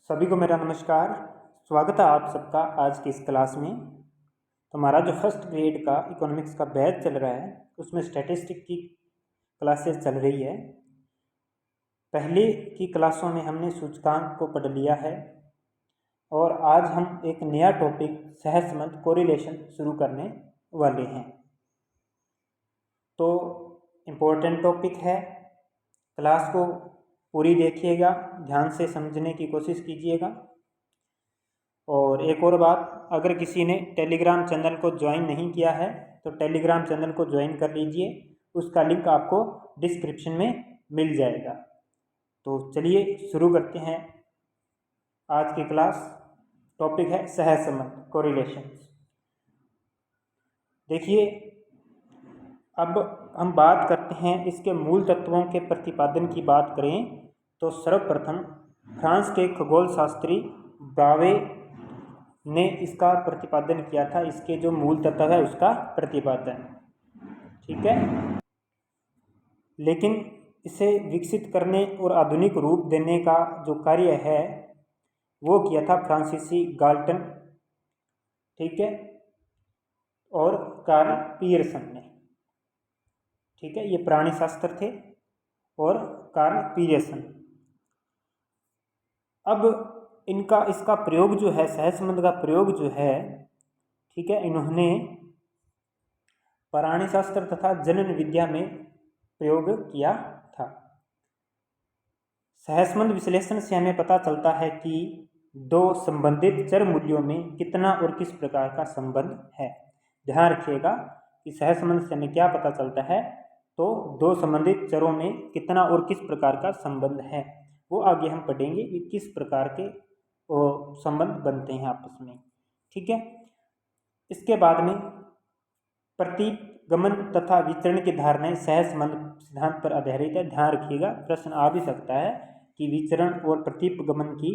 सभी को मेरा नमस्कार। स्वागत है आप सबका आज की इस क्लास में। तो हमारा जो फर्स्ट ग्रेड का इकोनॉमिक्स का बैच चल रहा है उसमें स्टैटिस्टिक की क्लासेस चल रही है। पहले की क्लासों में हमने सूचकांक को पढ़ लिया है और आज हम एक नया टॉपिक सहसंबंध कोरिलेशन शुरू करने वाले हैं। तो इम्पोर्टेंट टॉपिक है, क्लास को पूरी देखिएगा, ध्यान से समझने की कोशिश कीजिएगा। और एक और बात, अगर किसी ने टेलीग्राम चैनल को ज्वाइन नहीं किया है तो टेलीग्राम चैनल को ज्वाइन कर लीजिए, उसका लिंक आपको डिस्क्रिप्शन में मिल जाएगा। तो चलिए शुरू करते हैं आज की क्लास। टॉपिक है सहसंबंध कोरिलेशंस। देखिए, अब हम बात करते हैं इसके मूल तत्वों के प्रतिपादन की बात करें तो सर्वप्रथम फ्रांस के खगोल शास्त्री ब्रावे ने इसका प्रतिपादन किया था। इसके जो मूल तत्व है उसका प्रतिपादन, ठीक है। लेकिन इसे विकसित करने और आधुनिक रूप देने का जो कार्य है वो किया था फ्रांसीसी गाल्टन, ठीक है, और कार्ल पियर्सन ने, ठीक है। ये प्राणी शास्त्र थे और कार्ल पियर्सन। अब इसका प्रयोग जो है, सहसंबंध का प्रयोग जो है, ठीक है, इन्होंने प्राणी शास्त्र तथा जनन विद्या में प्रयोग किया था। सहसंबंध विश्लेषण से हमें पता चलता है कि दो संबंधित चर मूल्यों में कितना और किस प्रकार का संबंध है। ध्यान रखिएगा कि सहसंबंध से हमें क्या पता चलता है, तो दो संबंधित चरों में कितना और किस प्रकार का संबंध है, वो आगे हम पढ़ेंगे कि किस प्रकार के संबंध बनते हैं आपस में, ठीक है। इसके बाद में प्रतिगमन तथा विचरण की धारणाएं सहसंबंध सिद्धांत पर आधारित है। ध्यान रखिएगा, प्रश्न आ भी सकता है कि विचरण और प्रतिगमन की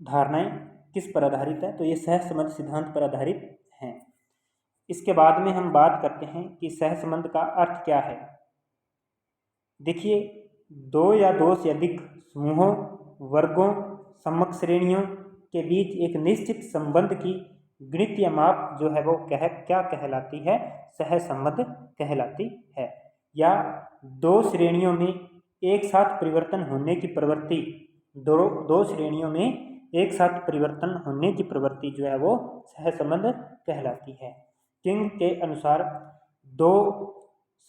धारणाएं किस पर आधारित है, तो ये सहसंबंध सिद्धांत पर आधारित हैं। इसके बाद में हम बात करते हैं कि सहसंबंध का अर्थ क्या है। देखिए, दो या दो से अधिक समूहों, वर्गों, समक श्रेणियों के बीच एक निश्चित संबंध की गणितीय माप जो है वो क्या कहलाती है, सहसंबंध कहलाती है। या दो श्रेणियों में एक साथ परिवर्तन होने की प्रवृत्ति, दो श्रेणियों में एक साथ परिवर्तन होने की प्रवृत्ति जो है वो सहसंबंध कहलाती है। किंग के अनुसार दो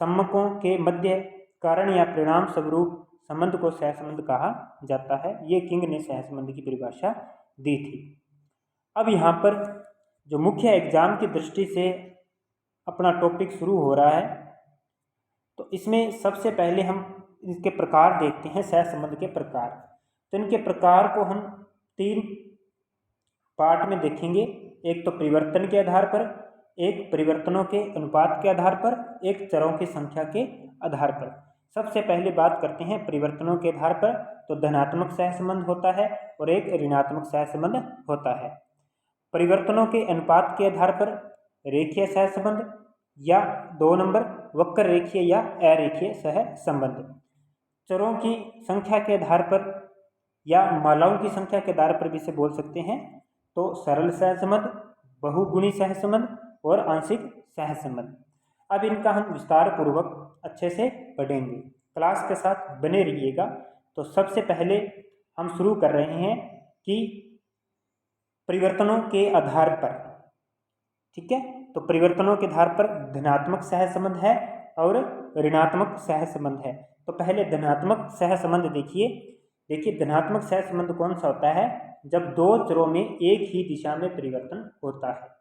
सम्मकों के मध्य कारण या परिणाम स्वरूप संबंध को सहसंबंध कहा जाता है। ये किंग ने सहसंबंध की परिभाषा दी थी। अब यहाँ पर जो मुख्य एग्जाम की दृष्टि से अपना टॉपिक शुरू हो रहा है, तो इसमें सबसे पहले हम इसके प्रकार देखते हैं, सहसंबंध के प्रकार। तो इनके प्रकार को हम तीन पार्ट में देखेंगे। एक तो परिवर्तन के आधार पर, एक परिवर्तनों के अनुपात के आधार पर, एक चरों की संख्या के आधार पर। सबसे पहले बात करते हैं परिवर्तनों के आधार पर, तो धनात्मक सहसंबंध होता है और एक ऋणात्मक सहसंबंध होता है। परिवर्तनों के अनुपात के आधार पर रेखीय सहसंबंध, या 2 नंबर वक्र रेखीय या अरेखीय सहसंबंध। चरों की संख्या के आधार पर या मालाओं की संख्या के आधार पर भी इसे बोल सकते हैं, तो सरल सहसंबंध, बहुगुणी सहसंबंध और आंशिक सहसंबंध। अब इनका हम विस्तार पूर्वक अच्छे से पढ़ेंगे, क्लास के साथ बने रहिएगा। तो सबसे पहले हम शुरू कर रहे हैं कि परिवर्तनों के आधार पर, ठीक है। तो परिवर्तनों के आधार पर धनात्मक सहसंबंध है और ऋणात्मक सहसंबंध है। तो पहले धनात्मक सहसंबंध देखिए धनात्मक सहसंबंध कौन सा होता है, जब दो चरों में एक ही दिशा में परिवर्तन होता है।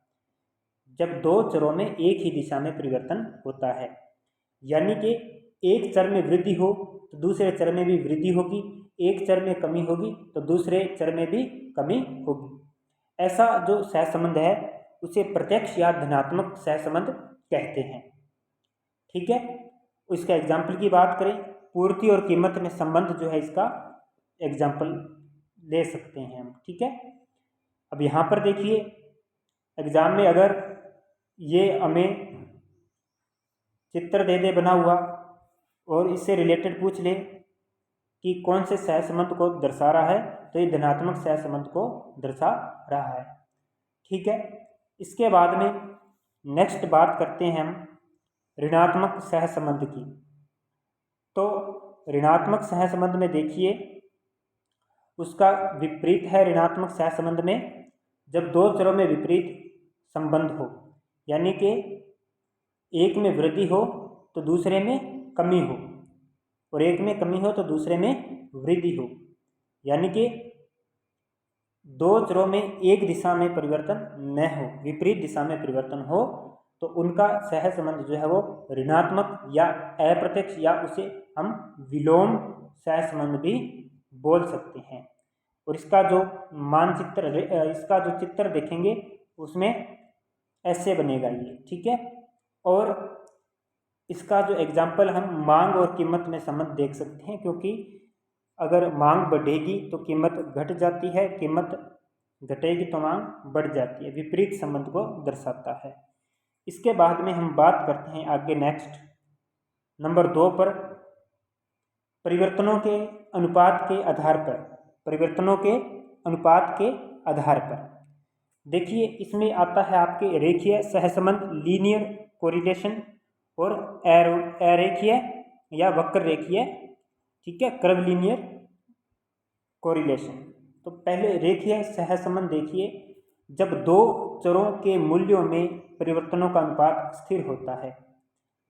जब दो चरों में एक ही दिशा में परिवर्तन होता है, यानी कि एक चर में वृद्धि हो तो दूसरे चर में भी वृद्धि होगी, एक चर में कमी होगी तो दूसरे चर में भी कमी होगी। ऐसा जो सहसंबंध है उसे प्रत्यक्ष या धनात्मक सहसंबंध कहते हैं, ठीक है। इसका एग्जाम्पल की बात करें, पूर्ति और कीमत में संबंध जो है इसका एग्जाम्पल ले सकते हैं हम, ठीक है। अब यहाँ पर देखिए, एग्जाम में अगर ये हमें चित्र दे बना हुआ और इससे रिलेटेड पूछ ले कि कौन से सहसंबंध को दर्शा रहा है, तो ये धनात्मक सहसंबंध को दर्शा रहा है। ठीक है, इसके बाद में नेक्स्ट बात करते हैं हम ऋणात्मक सहसंबंध की। तो ऋणात्मक सहसंबंध में देखिए उसका विपरीत है ऋणात्मक सहसंबंध में जब दो चरों में विपरीत संबंध हो, यानी कि एक में वृद्धि हो तो दूसरे में कमी हो, और एक में कमी हो तो दूसरे में वृद्धि हो, यानी कि दो चरों में एक दिशा में परिवर्तन न हो, विपरीत दिशा में परिवर्तन हो, तो उनका सहसंबंध जो है वो ऋणात्मक या अप्रत्यक्ष या उसे हम विलोम सहसंबंध भी बोल सकते हैं। और इसका जो मानचित्र, इसका जो चित्र देखेंगे उसमें ऐसे बनेगा ये। ठीक है, और इसका जो एग्जाम्पल हम मांग और कीमत में संबंध देख सकते हैं, क्योंकि अगर मांग बढ़ेगी तो कीमत घट जाती है, कीमत घटेगी तो मांग बढ़ जाती है, विपरीत संबंध को दर्शाता है। इसके बाद में हम बात करते हैं आगे नेक्स्ट नंबर 2 पर परिवर्तनों के अनुपात के आधार पर। परिवर्तनों के अनुपात के आधार पर देखिए इसमें आता है आपके रेखीय सहसंबंध लीनियर कोरिलेशन और अरेखीय या वक्र रेखीय, ठीक है, कर्व लीनियर कोरिलेशन। तो पहले रेखीय सहसंबंध देखिए, जब दो चरों के मूल्यों में परिवर्तनों का अनुपात स्थिर होता है,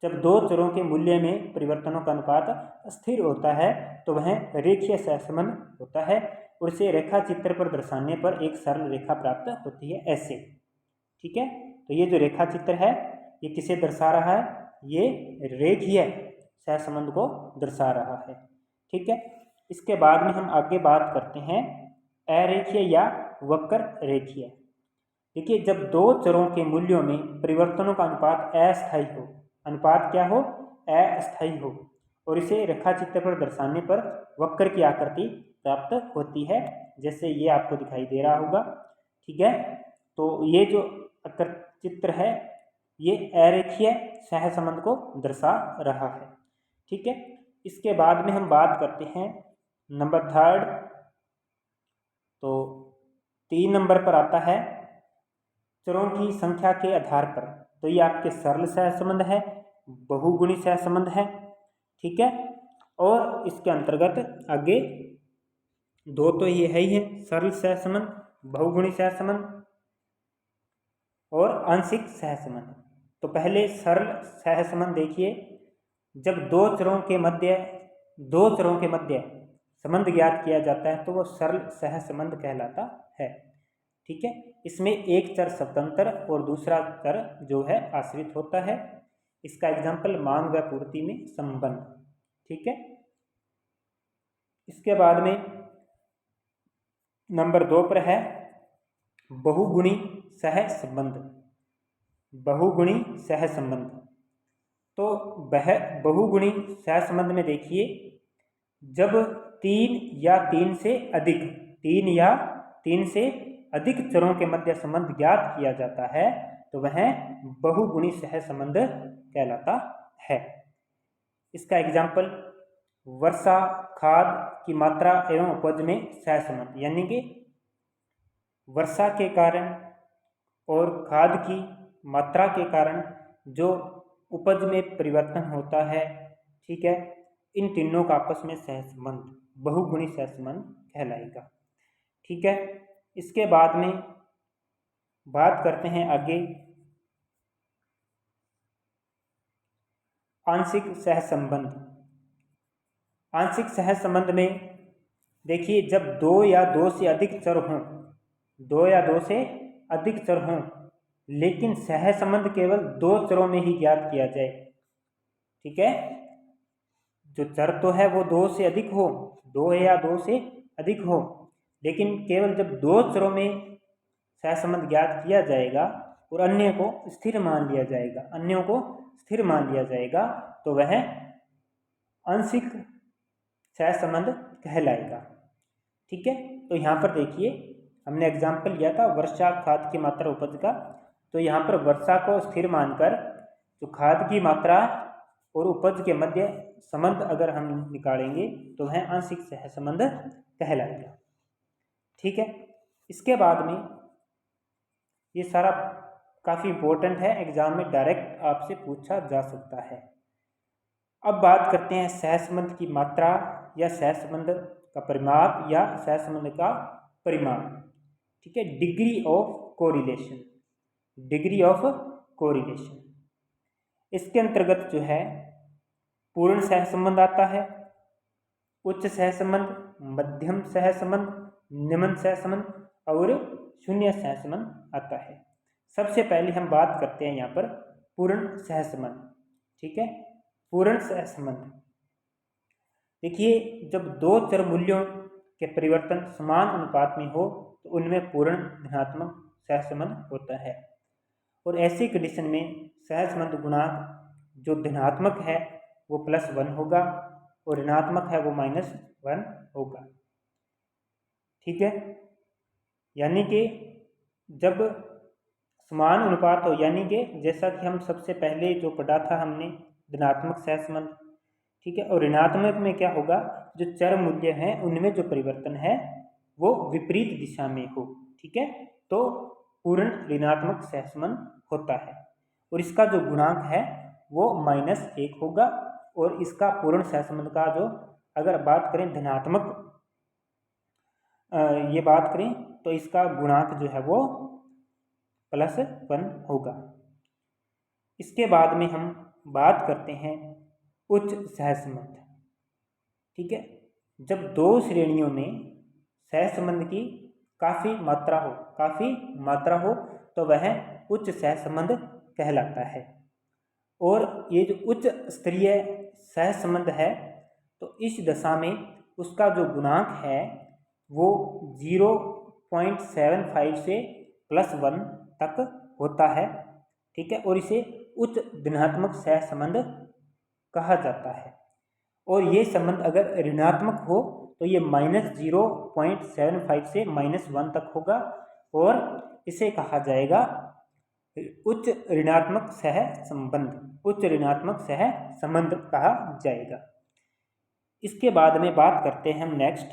जब दो चरों के मूल्य में परिवर्तनों का अनुपात स्थिर होता है तो वह रेखीय सहसंबंध होता है, और इसे रेखा चित्र पर दर्शाने पर एक सरल रेखा प्राप्त होती है ऐसे। ठीक है, तो ये जो रेखा चित्र है ये किसे दर्शा रहा है, ये रेखीय सहसंबंध को दर्शा रहा है। ठीक है, इसके बाद में हम आगे बात करते हैं अरेखीय या वक्र रेखीय। देखिए जब दो चरों के मूल्यों में परिवर्तनों का अनुपात अस्थायी हो, अनुपात क्या हो, अस्थायी हो, और इसे रेखा चित्र पर दर्शाने पर वक्र की आकृति प्राप्त होती है, जैसे ये आपको दिखाई दे रहा होगा। ठीक है, तो ये जो चित्र है ये अरेखीय सहसंबंध को दर्शा रहा है। ठीक है, इसके बाद में हम बात करते हैं नंबर 3, तो 3 नंबर पर आता है चरों की संख्या के आधार पर। तो ये आपके सरल सहसंबंध है, बहुगुणी सहसंबंध है। ठीक है, और इसके अंतर्गत आगे दो तो ये है ही है, सरल सहसंबंध, बहुगुणी सहसंबंध और आंशिक सहसंबंध। तो पहले सरल सहसंबंध देखिए, जब दो चरों के मध्य संबंध ज्ञात किया जाता है तो वो सरल सहसंबंध कहलाता है। ठीक है, इसमें एक चर स्वतंत्र और दूसरा चर जो है आश्रित होता है। इसका एग्जाम्पल मांग व पूर्ति में संबंध। ठीक है, इसके बाद में नंबर 2 पर है बहुगुणी सहसंबंध। बहुगुणी सहसंबंध, तो वह बहुगुणी सहसंबंध में देखिए जब 3 या 3 से अधिक चरों के मध्य संबंध ज्ञात किया जाता है तो वह बहुगुणी सहसंबंध कहलाता है। इसका एग्जाम्पल वर्षा, खाद की मात्रा एवं उपज में सहसंबंध, यानी कि वर्षा के कारण और खाद की मात्रा के कारण जो उपज में परिवर्तन होता है, ठीक है, इन तीनों का आपस में सहसंबंध बहुगुणी सहसंबंध कहलाएगा। ठीक है, इसके बाद में बात करते हैं आगे आंशिक सहसंबंध। आंशिक सहसंबंध में देखिए जब 2 या 2 से अधिक चर हों, 2 या 2 से अधिक चर हों लेकिन सहसंबंध केवल 2 चरों में ही ज्ञात किया जाए। ठीक है, जो चर तो है वो 2 से अधिक हो, 2 या 2 से अधिक हो, लेकिन केवल जब 2 चरों में सहसंबंध ज्ञात किया जाएगा और अन्य को स्थिर मान लिया जाएगा, अन्यों को स्थिर मान लिया जाएगा तो वह आंशिक सहसंबंध कहलाएगा। ठीक है, तो यहाँ पर देखिए हमने एग्जाम्पल लिया था वर्षा, खाद की मात्रा, उपज का। तो यहाँ पर वर्षा को स्थिर मानकर जो खाद की मात्रा और उपज के मध्य संबंध अगर हम निकालेंगे तो वह आंशिक सहसंबंध कहलाएगा। ठीक है, इसके बाद में ये सारा काफ़ी इम्पोर्टेंट है, एग्जाम में डायरेक्ट आपसे पूछा जा सकता है। अब बात करते हैं सहसंबंध की मात्रा या सहसंबंध का परिमाप या सहसंबंध का परिमाण। ठीक है, degree of correlation, degree of correlation. इसके अंतर्गत जो है पूर्ण सहसंबंध आता है, उच्च सहसंबंध, मध्यम सहसंबंध, निम्न सहसंबंध और शून्य सहसंबंध आता है। सबसे पहले हम बात करते हैं यहाँ पर पूर्ण सहसंबंध। ठीक है, पूर्ण सहसंबंध देखिए, जब दो चर मूल्यों के परिवर्तन समान अनुपात में हो तो उनमें पूर्ण धनात्मक सहसंबंध होता है। और ऐसी कंडीशन में सहसंबंध गुणांक जो धनात्मक है वो +1 होगा और ऋणात्मक है वो -1 होगा। ठीक है, यानी कि जब समान अनुपात हो, यानी कि जैसा कि हम सबसे पहले जो पढ़ा था हमने धनात्मक सहसंबंध। ठीक है, और ऋणात्मक में क्या होगा, जो चर मूल्य हैं उनमें जो परिवर्तन है वो विपरीत दिशा में हो। ठीक है, तो पूर्ण ऋणात्मक सहसंबंध होता है और इसका जो गुणांक है वो -1 होगा। और इसका पूर्ण सहसंबंध का जो अगर बात करें धनात्मक ये बात करें तो इसका गुणांक जो है वो +1 होगा। इसके बाद में हम बात करते हैं उच्च सहसंबंध। ठीक है, जब दो श्रेणियों में सहसंबंध की काफ़ी मात्रा हो तो वह उच्च सहसंबंध कहलाता है। और ये जो उच्च स्तरीय सहसंबंध है तो इस दशा में उसका जो गुणांक है वो 0.75 से +1 तक होता है। ठीक है, और इसे उच्च धनात्मक सहसंबंध कहा जाता है। और ये संबंध अगर ऋणात्मक हो तो ये -0.75 से -1 तक होगा और इसे कहा जाएगा उच्च ऋणात्मक सहसंबंध, उच्च ऋणात्मक सहसंबंध कहा जाएगा। इसके बाद में बात करते हैं हम नेक्स्ट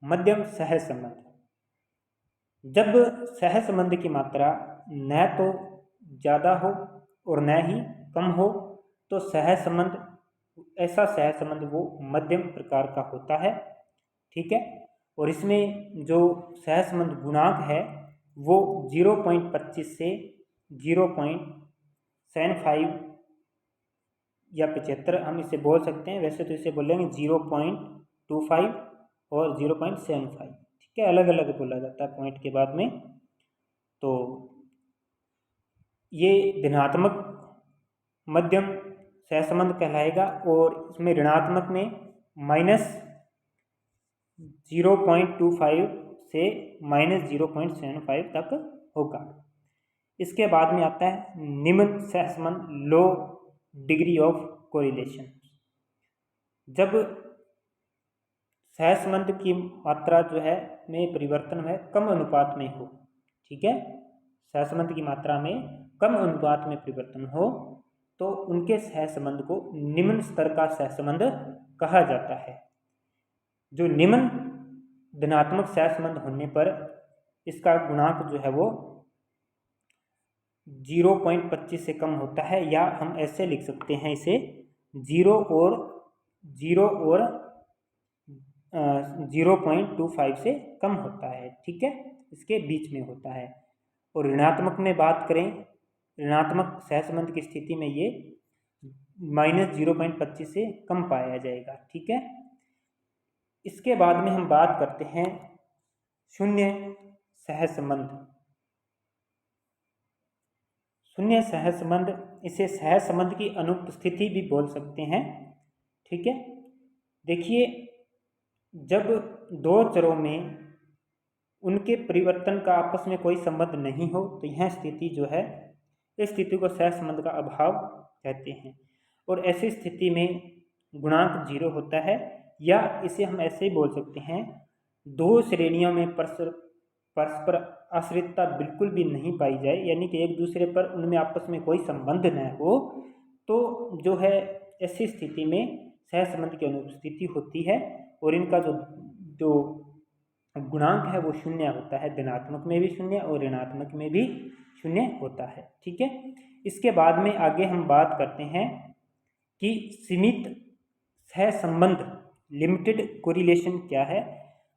मध्यम सहसंबंध। जब सहसंबंध की मात्रा न तो ज़्यादा हो और न ही कम हो तो ऐसा सहसंबंध वो मध्यम प्रकार का होता है। ठीक है, और इसमें जो सहसंबंध गुणांक है वो 0.25 से 0.75 या 75 हम इसे बोल सकते हैं। वैसे तो इसे बोलेंगे 0.25 और 0.75। ठीक है, अलग अलग बोला जाता है पॉइंट के बाद में। तो ये धनात्मक मध्यम सहसंबंध कहलाएगा और इसमें ऋणात्मक में -0.25 से -0.75 तक होगा। इसके बाद में आता है निम्न सहसंबंध, लो डिग्री ऑफ कोरिलेशन। जब सहसंबंध की मात्रा जो है में परिवर्तन है कम अनुपात में हो। ठीक है, सहसंबंध की मात्रा में कम अनुपात में परिवर्तन हो तो उनके सहसंबंध को निम्न स्तर का सहसंबंध कहा जाता है। जो निम्न धनात्मक सहसंबंध होने पर इसका गुणांक जो है वो 0.25 से कम होता है, या हम ऐसे लिख सकते हैं इसे 0 और 0.25 से कम होता है। ठीक है, इसके बीच में होता है। और ऋणात्मक में बात करें, ऋणात्मक सहसंबंध की स्थिति में ये -0.25 से कम पाया जाएगा। ठीक है, इसके बाद में हम बात करते हैं शून्य सहसंबंध। शून्य सहसंबंध, इसे सहसंबंध की अनुपस्थिति भी बोल सकते हैं। ठीक है, देखिए जब दो चरों में उनके परिवर्तन का आपस में कोई संबंध नहीं हो तो यह स्थिति जो है, इस स्थिति को सहसंबंध का अभाव कहते हैं। और ऐसी स्थिति में गुणांक 0 होता है, या इसे हम ऐसे ही बोल सकते हैं दो श्रेणियों में परस्पर परस्पर आश्रितता बिल्कुल भी नहीं पाई जाए, यानी कि एक दूसरे पर उनमें आपस में कोई संबंध न हो, तो जो है ऐसी स्थिति में सहसंबंध की अनुपस्थिति होती है और इनका जो जो गुणांक है वो शून्य होता है। धनात्मक में भी शून्य और ऋणात्मक में भी शून्य होता है। ठीक है, इसके बाद में आगे हम बात करते हैं कि सीमित सहसंबंध लिमिटेड कोरिलेशन क्या है।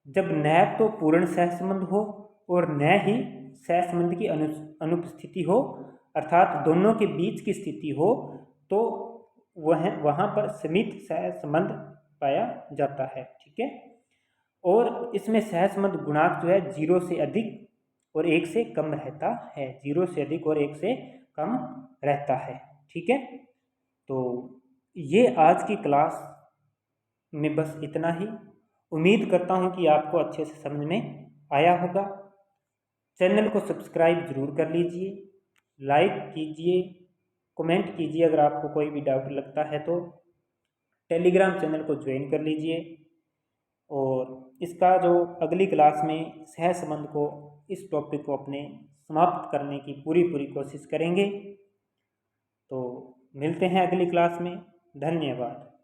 जब न तो पूर्ण सहसंबंध हो और न ही सहसंबंध की अनुपस्थिति हो, अर्थात दोनों के बीच की स्थिति हो, तो वहाँ पर सीमित सहसंबंध पाया जाता है। ठीक है, और इसमें सहसंबंध गुणांक जो है 0 से अधिक और 1 से कम रहता है। 0 से अधिक और 1 से कम रहता है। ठीक है, तो ये आज की क्लास में बस इतना ही। उम्मीद करता हूँ कि आपको अच्छे से समझ में आया होगा। चैनल को सब्सक्राइब जरूर कर लीजिए, लाइक कीजिए, कमेंट कीजिए अगर आपको कोई भी डाउट लगता है तो। टेलीग्राम चैनल को ज्वाइन कर लीजिए और इसका जो अगली क्लास में सहसंबंध को, इस टॉपिक को अपने समाप्त करने की पूरी कोशिश करेंगे। तो मिलते हैं अगली क्लास में। धन्यवाद।